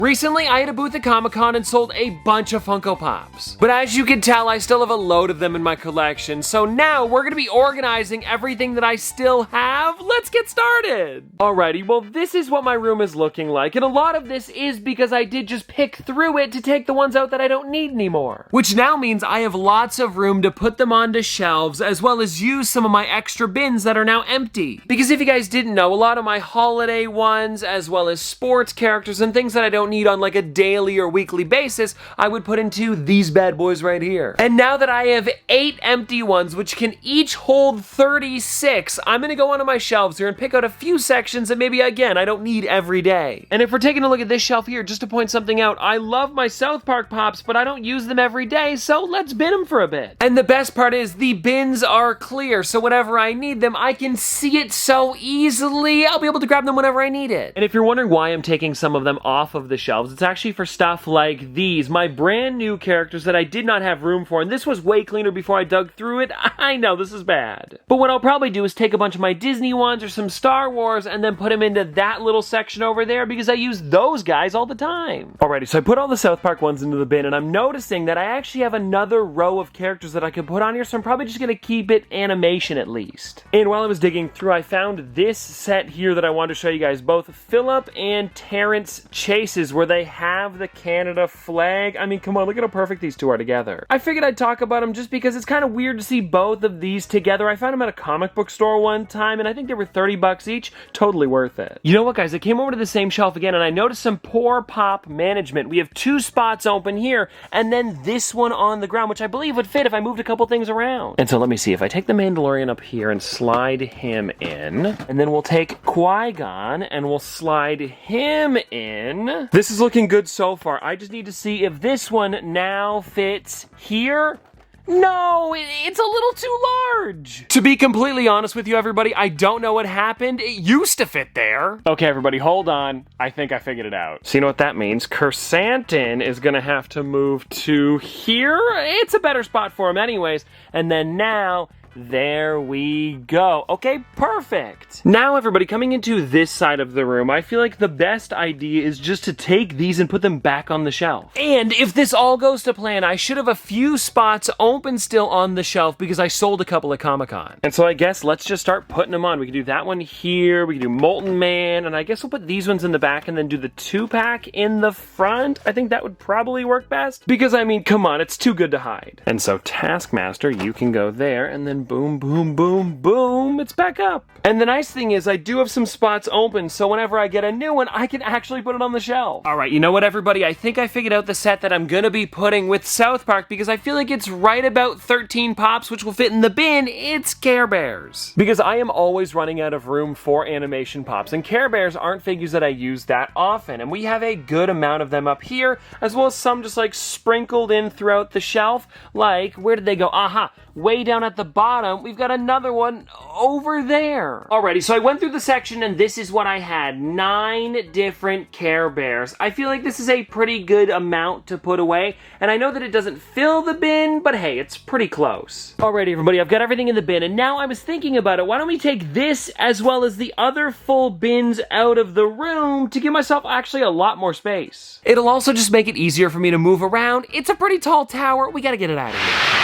Recently, I had a booth at Comic-Con and sold a bunch of Funko Pops. But as you can tell, I still have a load of them in my collection, so now we're gonna be organizing everything that I still have. Let's get started! Alrighty, well this is what my room is looking like, and a lot of this is because I did just pick through it to take the ones out that I don't need anymore. Which now means I have lots of room to put them onto shelves, as well as use some of my extra bins that are now empty. Because if you guys didn't know, a lot of my holiday ones, as well as sports characters and things that I don't need on like a daily or weekly basis, I would put into these bad boys right here. And now that I have 8 empty ones, which can each hold 36, I'm gonna go onto my shelves here and pick out a few sections that maybe, again, I don't need every day. And if we're taking a look at this shelf here, just to point something out, I love my South Park Pops, but I don't use them every day, so let's bin them for a bit. And the best part is the bins are clear, so whenever I need them, I can see it so easily. I'll be able to grab them whenever I need it. And if you're wondering why I'm taking some of them off of the shelves, it's actually for stuff like these, my brand new characters that I did not have room for, and this was way cleaner before I dug through it. I know, this is bad. But what I'll probably do is take a bunch of my Disney ones or some Star Wars and then put them into that little section over there because I use those guys all the time. Alrighty, so I put all the South Park ones into the bin, and I'm noticing that I actually have another row of characters that I can put on here, so I'm probably just gonna keep it animation at least. And while I was digging through, I found this set here that I wanted to show you guys, both Philip and Terrence Chase's, where they have the Canada flag. I mean, come on, look at how perfect these two are together. I figured I'd talk about them just because it's kind of weird to see both of these together. I found them at a comic book store one time, and I think they were 30 bucks each. Totally worth it. You know what, guys? I came over to the same shelf again, and I noticed some poor pop management. We have 2 spots open here, and then this one on the ground, which I believe would fit if I moved a couple things around. And so let me see. If I take the Mandalorian up here and slide him in, and then we'll take Qui-Gon and we'll slide him in. This is looking good so far. I just need to see if this one now fits here. No, it's a little too large. To be completely honest with you, everybody, I don't know what happened. It used to fit there. Okay, everybody, hold on. I think I figured it out. So you know what that means? Kersantin is gonna have to move to here. It's a better spot for him anyways. And then now, there we go. Okay, perfect. Now, everybody, coming into this side of the room, I feel like the best idea is just to take these and put them back on the shelf. And if this all goes to plan, I should have a few spots open still on the shelf because I sold a couple at Comic-Con. And so I guess let's just start putting them on. We can do that one here, we can do Molten Man, and I guess we'll put these ones in the back and then do the 2-pack in the front. I think that would probably work best because, I mean, come on, it's too good to hide. And so Taskmaster, you can go there, and then boom, boom, boom, boom, it's back up. And the nice thing is I do have some spots open, so whenever I get a new one, I can actually put it on the shelf. All right, you know what, everybody? I think I figured out the set that I'm gonna be putting with South Park because I feel like it's right about 13 pops, which will fit in the bin. It's Care Bears. Because I am always running out of room for animation pops, and Care Bears aren't figures that I use that often, and we have a good amount of them up here, as well as some just like sprinkled in throughout the shelf. Like, where did they go? Aha! Way down at the bottom, we've got another one over there. Alrighty, so I went through the section and this is what I had. 9 different Care Bears. I feel like this is a pretty good amount to put away, and I know that it doesn't fill the bin, but hey, it's pretty close. Alrighty, everybody, I've got everything in the bin, and now I was thinking about it. Why don't we take this as well as the other full bins out of the room to give myself actually a lot more space. It'll also just make it easier for me to move around. It's a pretty tall tower. We gotta get it out of here.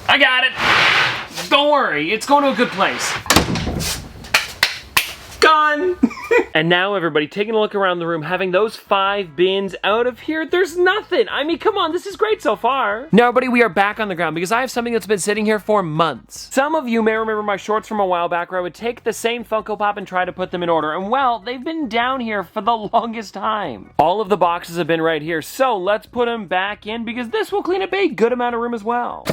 I got it. Don't worry, it's going to a good place. Gone. And now, everybody, taking a look around the room, having those 5 bins out of here, there's nothing. I mean, come on, this is great so far. Now, everybody, we are back on the ground because I have something that's been sitting here for months. Some of you may remember my shorts from a while back where I would take the same Funko Pop and try to put them in order. And well, they've been down here for the longest time. All of the boxes have been right here, so let's put them back in because this will clean up a good amount of room as well.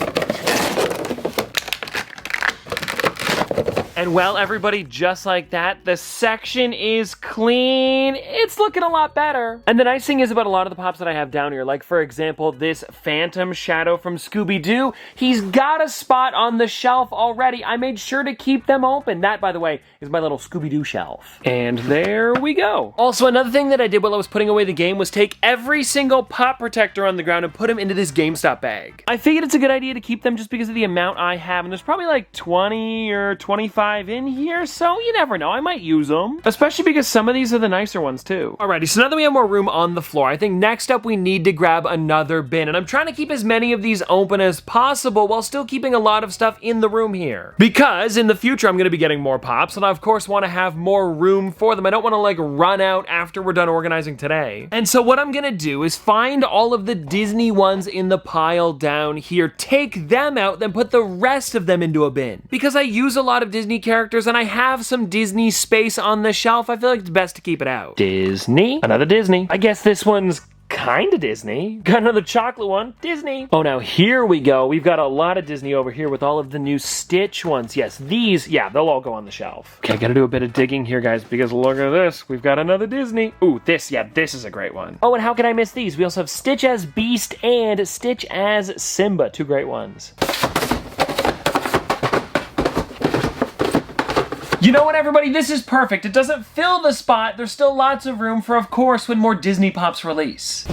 And well, everybody, just like that, the section is clean. It's looking a lot better. And the nice thing is about a lot of the pops that I have down here, like for example, this Phantom Shadow from Scooby-Doo, he's got a spot on the shelf already. I made sure to keep them open. That, by the way, is my little Scooby-Doo shelf. And there we go. Also, another thing that I did while I was putting away the game was take every single pop protector on the ground and put them into this GameStop bag. I figured it's a good idea to keep them just because of the amount I have, and there's probably like 20 or 25 $1.25 in here, so you never know, I might use them. Especially because some of these are the nicer ones too. Alrighty, so now that we have more room on the floor, I think next up we need to grab another bin, and I'm trying to keep as many of these open as possible while still keeping a lot of stuff in the room here. Because in the future I'm gonna be getting more pops, and I of course wanna have more room for them. I don't wanna like run out after we're done organizing today. And so what I'm gonna do is find all of the Disney ones in the pile down here, take them out, then put the rest of them into a bin. Because I use a lot of Disney characters and I have some Disney space on the shelf, I feel like it's best to keep it out. Disney, another Disney. I guess this one's kinda Disney. Got another chocolate one, Disney. Oh, now here we go. We've got a lot of Disney over here with all of the new Stitch ones. Yes, these, yeah, they'll all go on the shelf. Okay, gotta do a bit of digging here, guys, because look at this. We've got another Disney. Ooh, this is a great one. Oh, and how can I miss these? We also have Stitch as Beast and Stitch as Simba. Two great ones. You know what, everybody? This is perfect. It doesn't fill the spot. There's still lots of room for, of course, when more Disney Pops release.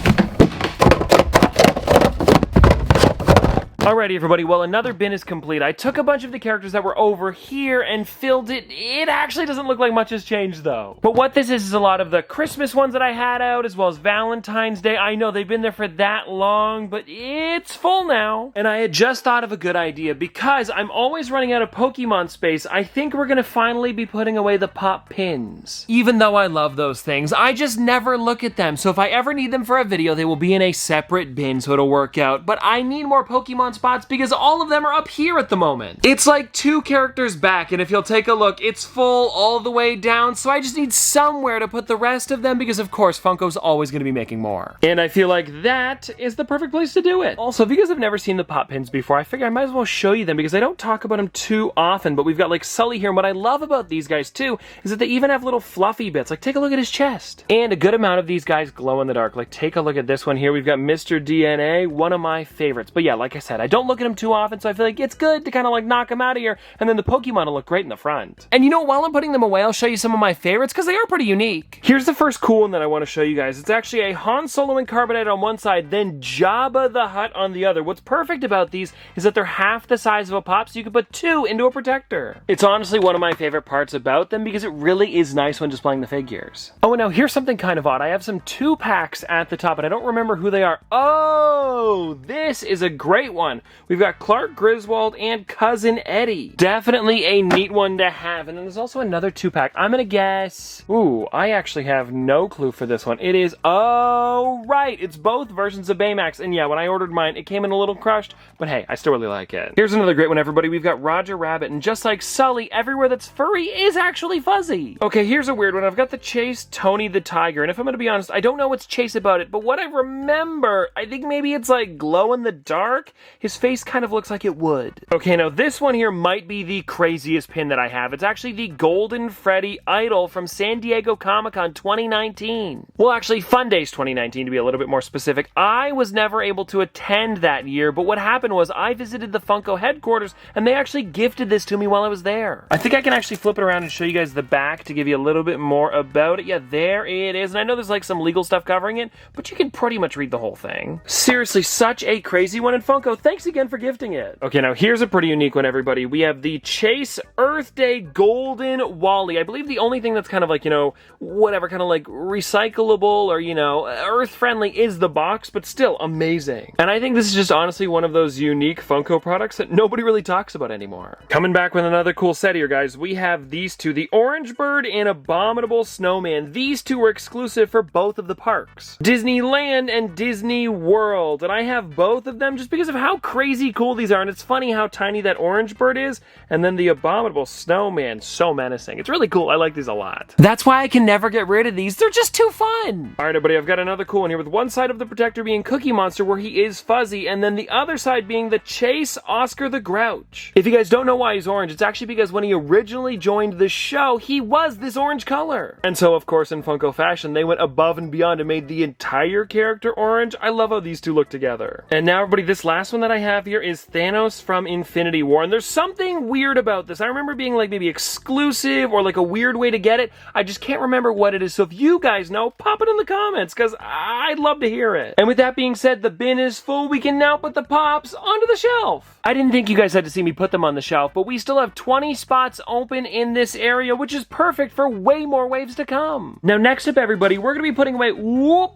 Alrighty, everybody, well, another bin is complete. I took a bunch of the characters that were over here and filled it. It actually doesn't look like much has changed, though. But what this is a lot of the Christmas ones that I had out, as well as Valentine's Day. I know they've been there for that long, but it's full now. And I had just thought of a good idea. Because I'm always running out of Pokemon space, I think we're gonna finally be putting away the pop pins. Even though I love those things, I just never look at them. So if I ever need them for a video, they will be in a separate bin, so it'll work out. But I need more Pokemon spots because all of them are up here at the moment. It's like 2 characters back, and if you'll take a look, it's full all the way down, so I just need somewhere to put the rest of them because, of course, Funko's always going to be making more. And I feel like that is the perfect place to do it. Also, if you guys have never seen the pop pins before, I figure I might as well show you them because I don't talk about them too often, but we've got like Sully here, and what I love about these guys too is that they even have little fluffy bits. Like, take a look at his chest. And a good amount of these guys glow in the dark. Like, take a look at this one here. We've got Mr. DNA, one of my favorites. But yeah, like I said, I don't look at him too often, so I feel like it's good to kind of like knock him out of here, and then the Pokemon will look great in the front. And you know, while I'm putting them away, I'll show you some of my favorites, because they are pretty unique. Here's the first cool one that I want to show you guys. It's actually a Han Solo and Carbonite on one side, then Jabba the Hutt on the other. What's perfect about these is that they're half the size of a pop, so you can put 2 into a protector. It's honestly one of my favorite parts about them, because it really is nice when displaying the figures. Oh, and now here's something kind of odd. I have some 2-packs at the top, and I don't remember who they are. Oh, this is a great one. We've got Clark Griswold and Cousin Eddie. Definitely a neat one to have. And then there's also another 2-pack. I'm gonna guess... Ooh, I actually have no clue for this one. It is... Oh, right. It's both versions of Baymax. And yeah, when I ordered mine, it came in a little crushed. But hey, I still really like it. Here's another great one, everybody. We've got Roger Rabbit. And just like Sully, everywhere that's furry is actually fuzzy. Okay, here's a weird one. I've got the Chase Tony the Tiger. And if I'm gonna be honest, I don't know what's Chase about it. But what I remember, I think maybe it's like glow in the dark. His face kind of looks like it would. Okay, now this one here might be the craziest pin that I have. It's actually the Golden Freddy Idol from San Diego Comic-Con 2019. Well, actually, Fun Days 2019 to be a little bit more specific. I was never able to attend that year, but what happened was I visited the Funko headquarters and they actually gifted this to me while I was there. I think I can actually flip it around and show you guys the back to give you a little bit more about it. Yeah, there it is. And I know there's like some legal stuff covering it, but you can pretty much read the whole thing. Seriously, such a crazy one. And Funko, thanks again for gifting it. Okay, now here's a pretty unique one, everybody. We have the Chase Earth Day Golden Wally. I believe the only thing that's kind of like, you know, whatever, kind of like recyclable or, you know, earth-friendly is the box, but still amazing. And I think this is just honestly one of those unique Funko products that nobody really talks about anymore. Coming back with another cool set here, guys. We have these two, the Orange Bird and Abominable Snowman. These two were exclusive for both of the parks, Disneyland and Disney World. And I have both of them just because of how crazy cool these are. And it's funny how tiny that Orange Bird is, and then the Abominable Snowman, so menacing. It's really cool. I like these a lot. That's why I can never get rid of these. They're just too fun. All right, everybody, I've got another cool one here with one side of the protector being Cookie Monster, where he is fuzzy, and then the other side being the Chase Oscar the Grouch. If you guys don't know why he's orange, it's actually because when he originally joined the show, he was this orange color. And so, of course, in Funko fashion, they went above and beyond and made the entire character orange. I love how these two look together. And now, everybody, this last one that that I have here is Thanos from Infinity War, and there's something weird about this. I remember being like maybe exclusive or like a weird way to get it. I just can't remember what it is, so if you guys know, pop it in the comments, because I'd love to hear it. And with that being said, the bin is full. We can now put the Pops onto the shelf. I didn't think you guys had to see me put them on the shelf, but we still have 20 spots open in this area, which is perfect for way more waves to come. Now, next up, everybody, we're going to be putting away,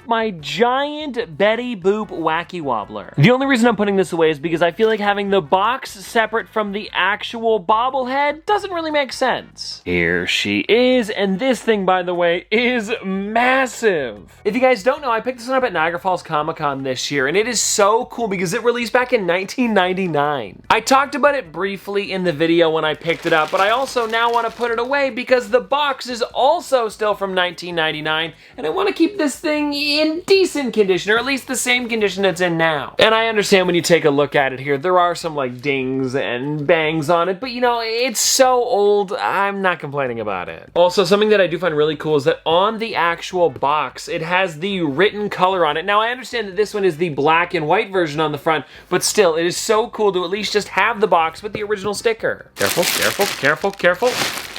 my giant Betty Boop Wacky Wobbler. The only reason I'm putting this away is because I feel like having the box separate from the actual bobblehead doesn't really make sense. Here she is, and this thing, by the way, is massive. If you guys don't know, I picked this one up at Niagara Falls Comic-Con this year, and it is so cool because it released back in 1999. I talked about it briefly in the video when I picked it up, but I also now want to put it away because the box is also still from 1999, and I want to keep this thing in decent condition, or at least the same condition it's in now. And I understand when you take a look at it here, there are some like dings and bangs on it, but you know, it's so old, I'm not complaining about it. Also, something that I do find really cool is that on the actual box, it has the written color on it. Now, I understand that this one is the black and white version on the front, but still, it is so cool to at least just have the box with the original sticker. Careful, careful, careful, careful.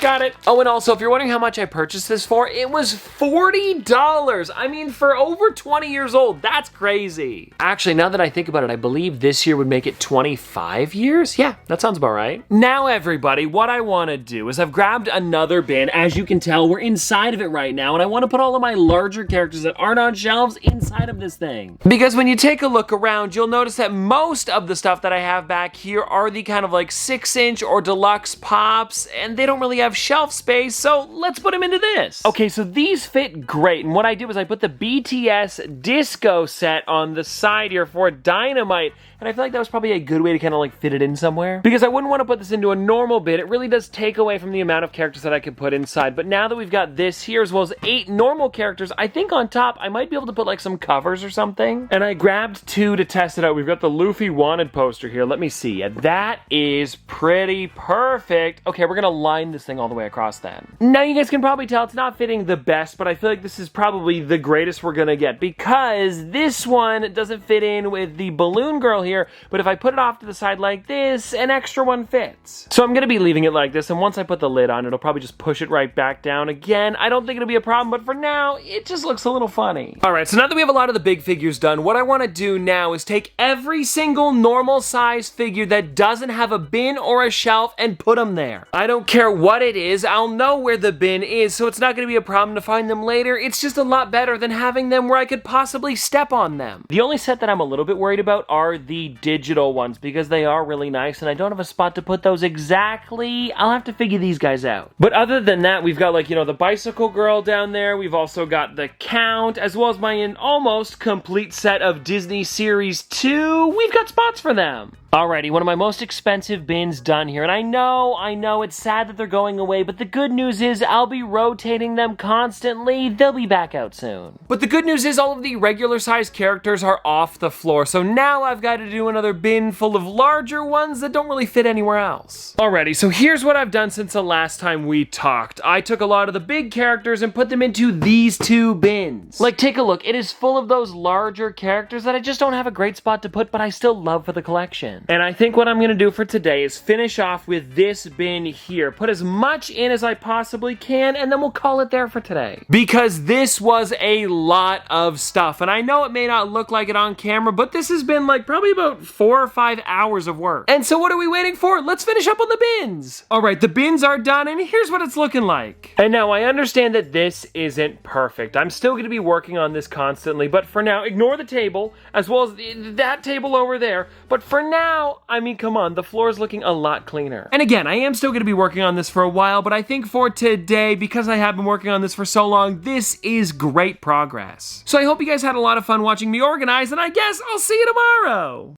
Got it. Oh, and also, if you're wondering how much I purchased this for, it was $40. I mean, for over 20 years old, that's crazy. Actually, now that I think about it, I believe this year would make it 25 years? Yeah, that sounds about right. Now, everybody, what I want to do is I've grabbed another bin. As you can tell, we're inside of it right now, and I want to put all of my larger characters that aren't on shelves inside of this thing. Because when you take a look around, you'll notice that most of the stuff that I have back here are the kind of like 6-inch or deluxe pops, and they don't really have shelf space, so let's put them into this. Okay, so these fit great, and what I did was I put the BTS disco set on the side here for Dynamite, and I feel like that was probably a good way to kind of like fit it in somewhere. Because I wouldn't want to put this into a normal bin. It really does take away from the amount of characters that I could put inside, but now that we've got this here as well as 8 normal characters, I think on top I might be able to put like some covers or something. And I grabbed 2 to test it out. We've got the Luffy Wanted poster here. Let me see. That is pretty perfect. Okay, we're gonna line this thing all the way across then. Now you guys can probably tell it's not fitting the best, but I feel like this is probably the greatest we're gonna get because this one doesn't fit in with the balloon girl here, but if I put it off to the side like this, an extra one fits. So I'm gonna be leaving it like this, and once I put the lid on, it'll probably just push it right back down again. I don't think it'll be a problem, but for now, it just looks a little funny. All right, so now that we have a lot of the big figures done, what I wanna do now is take every single normal size figure that doesn't have a bin or a shelf and put them there. I don't care what it is, I'll know where the bin is, so it's not gonna be a problem to find them later. It's just a lot better than having them where I could possibly step on them. The only set that I'm a little bit worried about are the digital ones because they are really nice and I don't have a spot to put those exactly. I'll have to figure these guys out. But other than that, we've got like, you know, the bicycle girl down there. We've also got the Count as well as my almost complete set of Disney Series 2. We've got spots for them. Alrighty, one of my most expensive bins done here, and I know, it's sad that they're going away, but the good news is I'll be rotating them constantly. They'll be back out soon. But the good news is all of the regular size characters are off the floor, so now I've got to do another bin full of larger ones that don't really fit anywhere else. Alrighty, so here's what I've done since the last time we talked. I took a lot of the big characters and put them into these 2 bins. Like, take a look, it is full of those larger characters that I just don't have a great spot to put, but I still love for the collection. And I think what I'm gonna do for today is finish off with this bin here. Put as much in as I possibly can, and then we'll call it there for today. Because this was a lot of stuff, and I know it may not look like it on camera, but this has been like probably about 4 or 5 hours of work. And so what are we waiting for? Let's finish up on the bins. All right, the bins are done, and here's what it's looking like. And now I understand that this isn't perfect. I'm still gonna be working on this constantly, but for now, ignore the table, as well as that table over there. But for now, I mean, come on, the floor is looking a lot cleaner. And again, I am still gonna be working on this for a while, but I think for today, because I have been working on this for so long, this is great progress. So I hope you guys had a lot of fun watching me organize, and I guess I'll see you tomorrow.